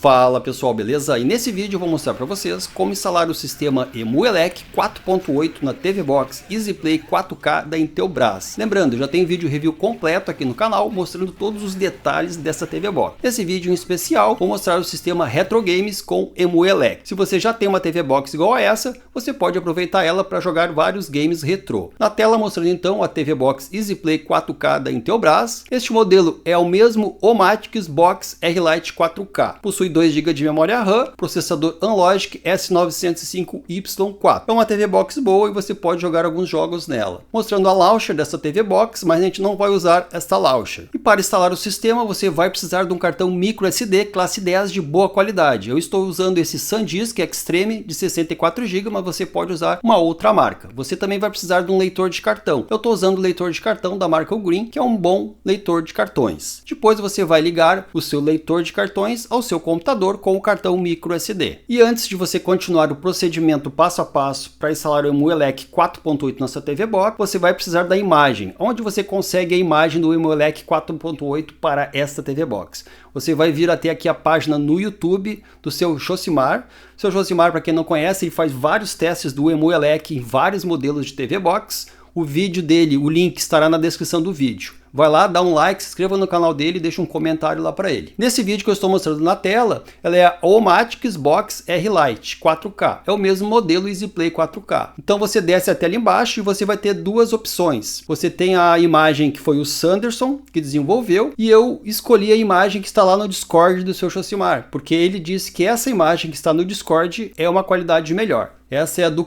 Fala pessoal, beleza? E nesse vídeo eu vou mostrar para vocês como instalar o sistema EmuElec 4.8 na TV Box EasyPlay 4K da Intelbras. Lembrando, já tem vídeo review completo aqui no canal mostrando todos os detalhes dessa TV Box. Nesse vídeo em especial vou mostrar o sistema Retro Games com EmuElec. Se você já tem uma TV Box igual a essa, você pode aproveitar ela para jogar vários games retrô. Na tela mostrando então a TV Box EasyPlay 4K da Intelbras. Este modelo é o mesmo Omatics Box R-Lite 4K. Possui 2 GB de memória RAM, processador Anlogic S905Y4. É uma TV Box boa e você pode jogar alguns jogos nela. Mostrando a launcher dessa TV Box, mas a gente não vai usar esta launcher. E para instalar o sistema, você vai precisar de um cartão microSD classe 10 de boa qualidade. Eu estou usando esse SanDisk Extreme de 64 GB, mas você pode usar uma outra marca. Você também vai precisar de um leitor de cartão. Eu estou usando o leitor de cartão da marca Green, que é um bom leitor de cartões. Depois você vai ligar o seu leitor de cartões ao seu computador com o cartão microSD. E antes de você continuar o procedimento passo a passo para instalar o EmuElec 4.8 na sua TV Box, você vai precisar da imagem. Onde você consegue a imagem do EmuElec 4.8 para esta TV Box? Você vai vir até aqui a página no YouTube do seu Josimar. Seu Josimar, para quem não conhece, ele faz vários testes do EmuElec em vários modelos de TV Box. O vídeo dele, o link estará na descrição do vídeo. Vai lá, dá um like, se inscreva no canal dele e deixa um comentário lá para ele. Nesse vídeo que eu estou mostrando na tela, ela é a Omatics Box R-Lite 4K. É o mesmo modelo EasyPlay 4K. Então você desce até ali embaixo e você vai ter duas opções. Você tem a imagem que foi o Sanderson que desenvolveu e eu escolhi a imagem que está lá no Discord do seu Josimar, porque ele disse que essa imagem que está no Discord é uma qualidade melhor. Essa é a do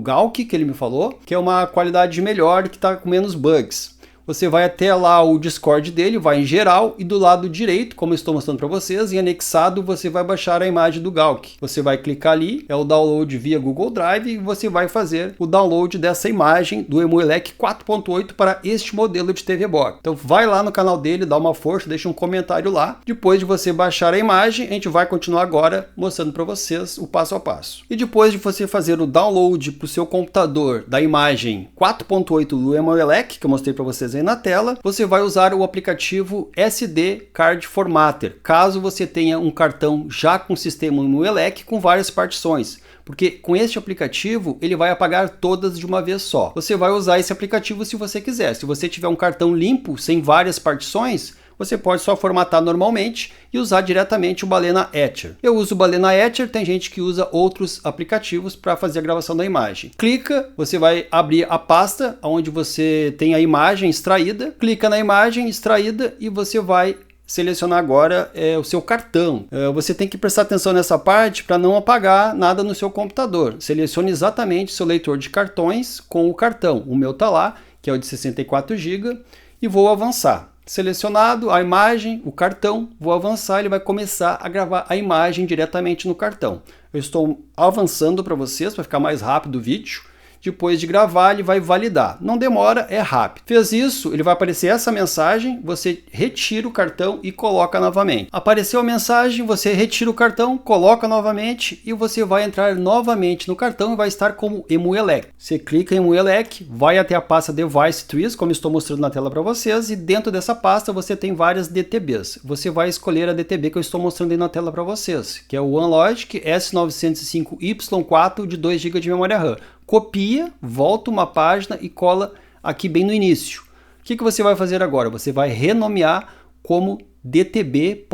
Galk, que ele me falou, que é uma qualidade melhor, que está com menos bugs. Você vai até lá o Discord dele, vai em geral e do lado direito, como eu estou mostrando para vocês, em anexado você vai baixar a imagem do Galk. Você vai clicar ali, é o download via Google Drive e você vai fazer o download dessa imagem do EmuElec 4.8 para este modelo de TV Box. Então vai lá no canal dele, dá uma força, deixa um comentário lá. Depois de você baixar a imagem, a gente vai continuar agora mostrando para vocês o passo a passo. E depois de você fazer o download para o seu computador da imagem 4.8 do EmuElec, que eu mostrei para vocês aí na tela, você vai usar o aplicativo SD Card Formatter, caso você tenha um cartão já com sistema EmuElec com várias partições, porque com este aplicativo ele vai apagar todas de uma vez só. Você vai usar esse aplicativo se você quiser. Se você tiver um cartão limpo, sem várias partições, você pode só formatar normalmente e usar diretamente o Balena Etcher. Eu uso o Balena Etcher, tem gente que usa outros aplicativos para fazer a gravação da imagem. Clica, você vai abrir a pasta onde você tem a imagem extraída, clica na imagem extraída e você vai selecionar agora o seu cartão. Você tem que prestar atenção nessa parte para não apagar nada no seu computador. Selecione exatamente seu leitor de cartões com o cartão. O meu tá lá, que é o de 64 GB, e vou avançar. Selecionado a imagem, o cartão, vou avançar, ele vai começar a gravar a imagem diretamente no cartão. Eu estou avançando para vocês, para ficar mais rápido o vídeo. Depois de gravar, ele vai validar. Não demora, é rápido. Fez isso, ele vai aparecer essa mensagem, você retira o cartão e coloca novamente. Apareceu a mensagem, você retira o cartão, coloca novamente e você vai entrar novamente no cartão e vai estar como EmuElec. Você clica em EmuElec, vai até a pasta Device Trees, como estou mostrando na tela para vocês, e dentro dessa pasta você tem várias DTBs. Você vai escolher a DTB que eu estou mostrando aí na tela para vocês, que é o Anlogic S905Y4 de 2 GB de memória RAM. Copia, volta uma página e cola aqui bem no início. O que você vai fazer agora? Você vai renomear como dtb.img.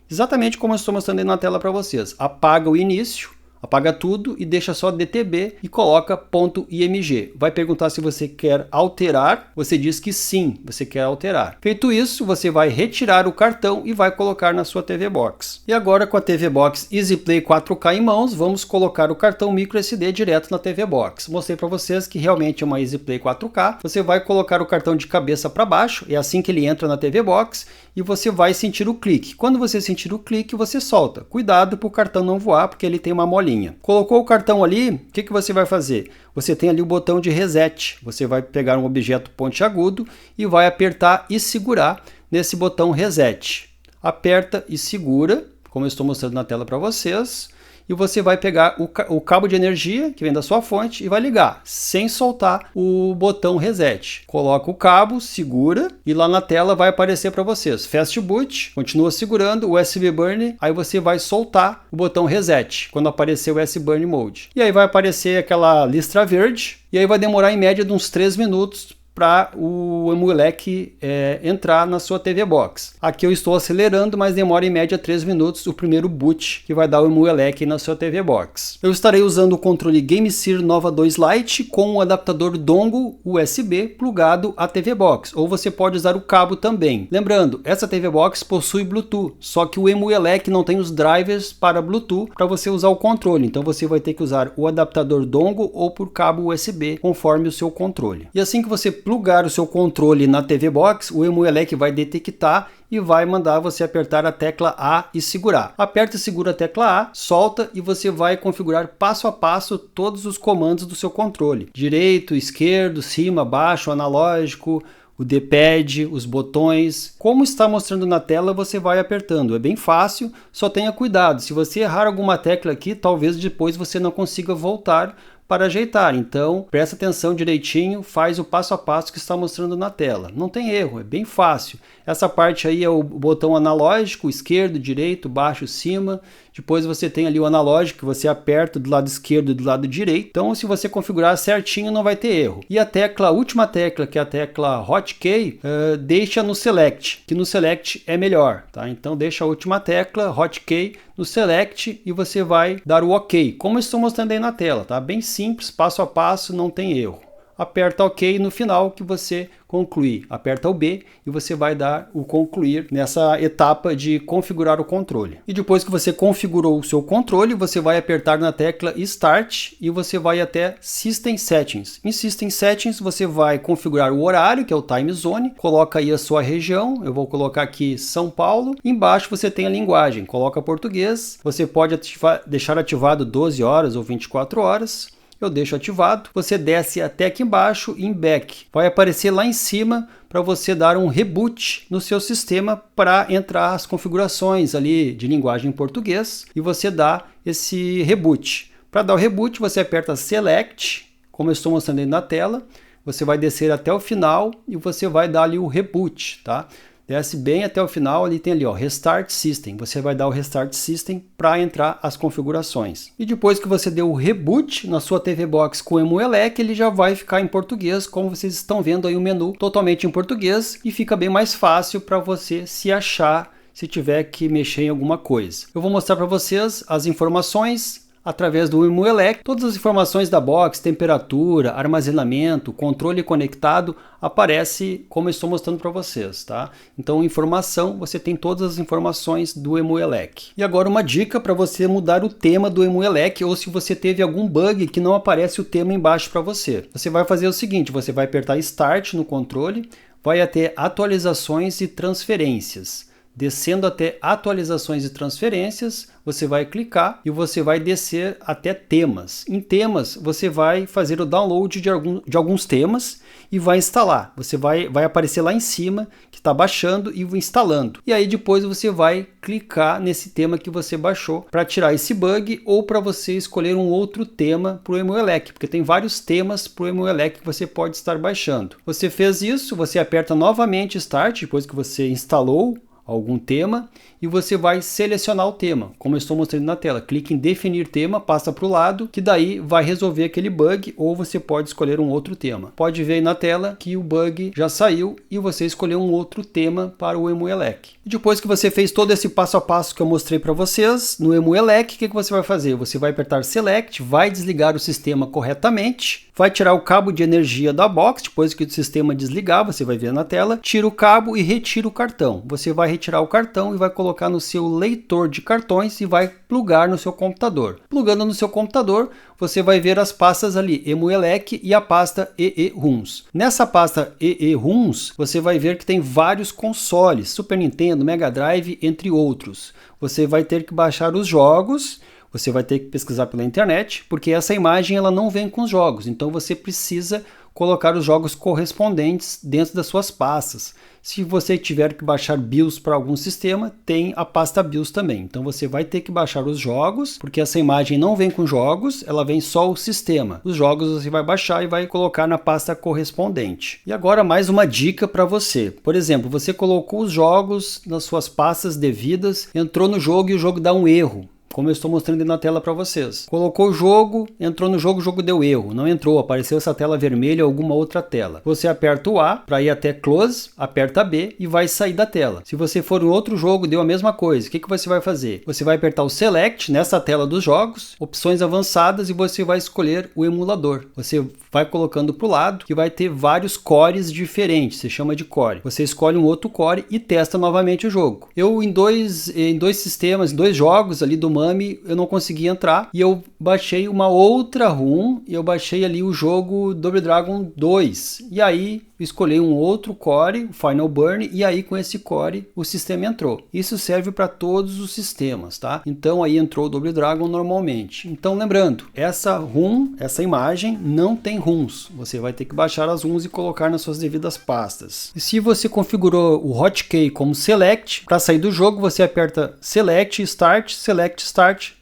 Exatamente como eu estou mostrando aí na tela para vocês. Apaga o início, apaga tudo e deixa só DTB e coloca .img. Vai perguntar se você quer alterar, você diz que sim, você quer alterar. Feito isso, você vai retirar o cartão e vai colocar na sua TV Box. E agora com a TV Box EasyPlay 4K em mãos, vamos colocar o cartão microSD direto na TV Box. Mostrei para vocês que realmente é uma EasyPlay 4K. Você vai colocar o cartão de cabeça para baixo, é assim que ele entra na TV Box, e você vai sentir o clique. Quando você sentir o clique, você solta. Cuidado para o cartão não voar, porque ele tem uma molinha. Colocou o cartão ali, o que você vai fazer? Você tem ali o botão de reset. Você vai pegar um objeto pontiagudo e vai apertar e segurar nesse botão reset. Aperta e segura, como eu estou mostrando na tela para vocês, e você vai pegar o cabo de energia que vem da sua fonte e vai ligar, sem soltar o botão reset. Coloca o cabo, segura e lá na tela vai aparecer para vocês Fast Boot, continua segurando o USB Burn, aí você vai soltar o botão reset quando aparecer o USB Burn Mode. E aí vai aparecer aquela listra verde e aí vai demorar em média de uns 3 minutos para o Emuelec entrar na sua TV Box. Aqui eu estou acelerando, mas demora em média 3 minutos o primeiro boot que vai dar o Emuelec na sua TV Box. Eu estarei usando o controle GameSir Nova 2 Lite com o adaptador dongle USB plugado à TV Box, ou você pode usar o cabo também. Lembrando, essa TV Box possui Bluetooth, só que o Emuelec não tem os drivers para Bluetooth para você usar o controle, então você vai ter que usar o adaptador dongle ou por cabo USB, conforme o seu controle. E assim que você plugar o seu controle na TV Box, o Emuelec vai detectar e vai mandar você apertar a tecla A e segurar. Aperta e segura a tecla A, solta e você vai configurar passo a passo todos os comandos do seu controle. Direito, esquerdo, cima, baixo, analógico, o D-pad, os botões. Como está mostrando na tela, você vai apertando. É bem fácil, só tenha cuidado. Se você errar alguma tecla aqui, talvez depois você não consiga voltar para ajeitar. Então, presta atenção direitinho, faz o passo a passo que está mostrando na tela. Não tem erro, é bem fácil. Essa parte aí é o botão analógico, esquerdo, direito, baixo, cima. Depois você tem ali o analógico que você aperta do lado esquerdo e do lado direito. Então, se você configurar certinho, não vai ter erro. E a última tecla, que é a tecla Hotkey, deixa no Select, que no Select é melhor, tá? Então, deixa a última tecla, Hotkey, no Select e você vai dar o OK, como eu estou mostrando aí na tela, tá? Bem simples, passo a passo, não tem erro. Aperta OK no final que você conclui. Aperta o B e você vai dar o concluir nessa etapa de configurar o controle. E depois que você configurou o seu controle, você vai apertar na tecla Start e você vai até System Settings. Em System Settings você vai configurar o horário, que é o Time Zone, coloca aí a sua região, eu vou colocar aqui São Paulo. Embaixo você tem a linguagem, coloca português, você pode deixar ativado 12 horas ou 24 horas. Eu deixo ativado, você desce até aqui embaixo em Back. Vai aparecer lá em cima para você dar um reboot no seu sistema para entrar as configurações ali de linguagem em português e você dá esse reboot. Para dar o reboot você aperta Select, como eu estou mostrando aí na tela, você vai descer até o final e você vai dar ali o reboot, tá? Desce bem até o final, ali tem ali, ó, Restart System. Você vai dar o Restart System para entrar as configurações. E depois que você deu o reboot na sua TV Box com o Emuelec, ele já vai ficar em português, como vocês estão vendo aí o menu totalmente em português e fica bem mais fácil para você se achar se tiver que mexer em alguma coisa. Eu vou mostrar para vocês as informações através do Emuelec, todas as informações da box, temperatura, armazenamento, controle conectado, aparece como eu estou mostrando para vocês, tá? Então, informação, você tem todas as informações do Emuelec. E agora uma dica para você mudar o tema do Emuelec ou se você teve algum bug que não aparece o tema embaixo para você. Você vai fazer o seguinte, você vai apertar Start no controle, vai até Atualizações e Transferências. Descendo até atualizações e transferências, você vai clicar e você vai descer até temas. Em temas, você vai fazer o download de alguns temas e vai instalar. Você vai aparecer lá em cima que está baixando e instalando. E aí depois você vai clicar nesse tema que você baixou para tirar esse bug ou para você escolher um outro tema para o Emuelec, porque tem vários temas para o Emuelec que você pode estar baixando. Você fez isso, você aperta novamente Start depois que você instalou algum tema e você vai selecionar o tema, como eu estou mostrando na tela. Clique em definir tema, passa para o lado, que daí vai resolver aquele bug ou você pode escolher um outro tema. Pode ver aí na tela que o bug já saiu e você escolheu um outro tema para o Emuelec. E depois que você fez todo esse passo a passo que eu mostrei para vocês, no Emuelec, o que você vai fazer? Você vai apertar Select, vai desligar o sistema corretamente, vai tirar o cabo de energia da box, depois que o sistema desligar, você vai ver na tela, tira o cabo e retira o cartão. Você vai retirar o cartão e vai colocar no seu leitor de cartões e vai plugar no seu computador. Plugando no seu computador, você vai ver as pastas ali, Emuelec e a pasta EEROMs. Nessa pasta EEROMs, você vai ver que tem vários consoles, Super Nintendo, Mega Drive, entre outros. Você vai ter que baixar os jogos, você vai ter que pesquisar pela internet, porque essa imagem ela não vem com os jogos, então você precisa colocar os jogos correspondentes dentro das suas pastas. Se você tiver que baixar BIOS para algum sistema, tem a pasta BIOS também. Então você vai ter que baixar os jogos, porque essa imagem não vem com jogos, ela vem só o sistema. Os jogos você vai baixar e vai colocar na pasta correspondente. E agora mais uma dica para você. Por exemplo, você colocou os jogos nas suas pastas devidas, entrou no jogo e o jogo dá um erro, como eu estou mostrando na tela para vocês. Colocou o jogo, entrou no jogo, o jogo deu erro. Não entrou, apareceu essa tela vermelha ou alguma outra tela. Você aperta o A para ir até Close, aperta B e vai sair da tela. Se você for em outro jogo, deu a mesma coisa. O que você vai fazer? Você vai apertar o Select nessa tela dos jogos, opções avançadas, e você vai escolher o emulador. Você vai colocando para o lado, que vai ter vários cores diferentes, se chama de core. Você escolhe um outro core e testa novamente o jogo. Eu em dois sistemas, em 2 jogos ali do Mami, eu não consegui entrar e eu baixei uma outra ROM e eu baixei ali o jogo Double Dragon 2. E aí escolhi um outro core, o Final Burn, e aí com esse core o sistema entrou. Isso serve para todos os sistemas, tá? Então aí entrou o Double Dragon normalmente. Então lembrando, essa ROM, essa imagem não tem ROMs. Você vai ter que baixar as ROMs e colocar nas suas devidas pastas. E se você configurou o Hotkey como Select, para sair do jogo você aperta Select Start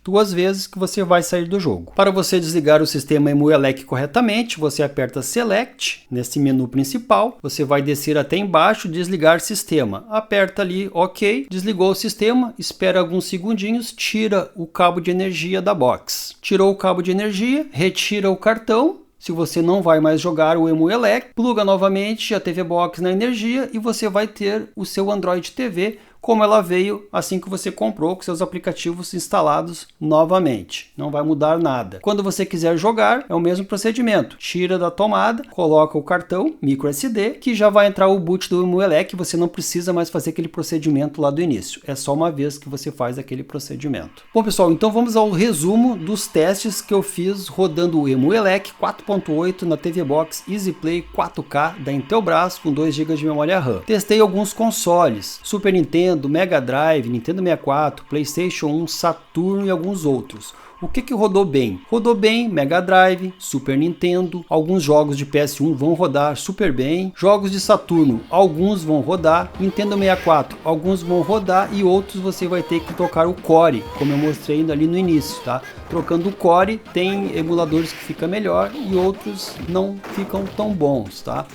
2 vezes que você vai sair do jogo. Para você desligar o sistema EmuElec corretamente, você aperta Select nesse menu principal, você vai descer até embaixo, desligar sistema. Aperta ali OK, desligou o sistema, espera alguns segundinhos, tira o cabo de energia da box. Tirou o cabo de energia, retira o cartão. Se você não vai mais jogar o EmuElec, pluga novamente a TV Box na energia e você vai ter o seu Android TV como ela veio assim que você comprou, com seus aplicativos instalados novamente. Não vai mudar nada. Quando você quiser jogar, é o mesmo procedimento. Tira da tomada, coloca o cartão microSD, que já vai entrar o boot do EmuElec, você não precisa mais fazer aquele procedimento lá do início. É só uma vez que você faz aquele procedimento. Bom, pessoal, então vamos ao resumo dos testes que eu fiz rodando o EmuElec 4.8 na TV Box EasyPlay 4K da Intelbras com 2 GB de memória RAM. Testei alguns consoles, Super Nintendo, Mega Drive, Nintendo 64, PlayStation 1, Saturno e alguns outros. O que rodou bem? Rodou bem Mega Drive, Super Nintendo, alguns jogos de PS1 vão rodar super bem, jogos de Saturno, alguns vão rodar, Nintendo 64, alguns vão rodar e outros você vai ter que trocar o core, como eu mostrei ali no início, tá? Trocando o core, tem emuladores que ficam melhor e outros não ficam tão bons, tá?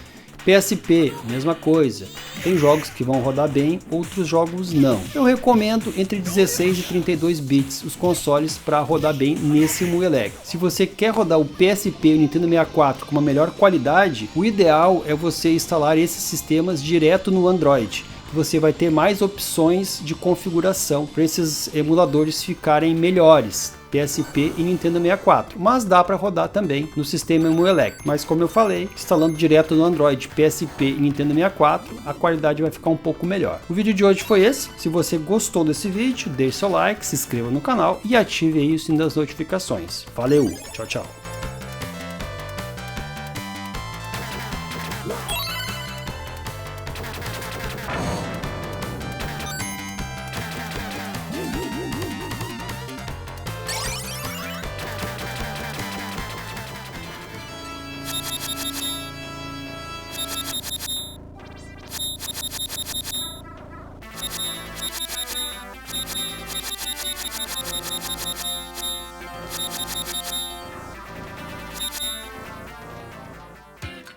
PSP, mesma coisa. Tem jogos que vão rodar bem, outros jogos não. Eu recomendo entre 16 e 32 bits os consoles para rodar bem nesse EmuElec. Se você quer rodar o PSP e o Nintendo 64 com uma melhor qualidade, o ideal é você instalar esses sistemas direto no Android. Você vai ter mais opções de configuração para esses emuladores ficarem melhores. PSP e Nintendo 64, mas dá para rodar também no sistema EmuElec. Mas como eu falei, instalando direto no Android PSP e Nintendo 64, a qualidade vai ficar um pouco melhor. O vídeo de hoje foi esse. Se você gostou desse vídeo, deixe seu like, se inscreva no canal e ative aí o sininho das notificações. Valeu, tchau, tchau.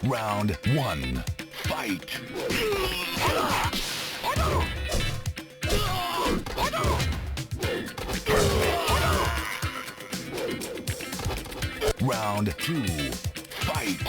Round 1. Fight! Round 2. Fight!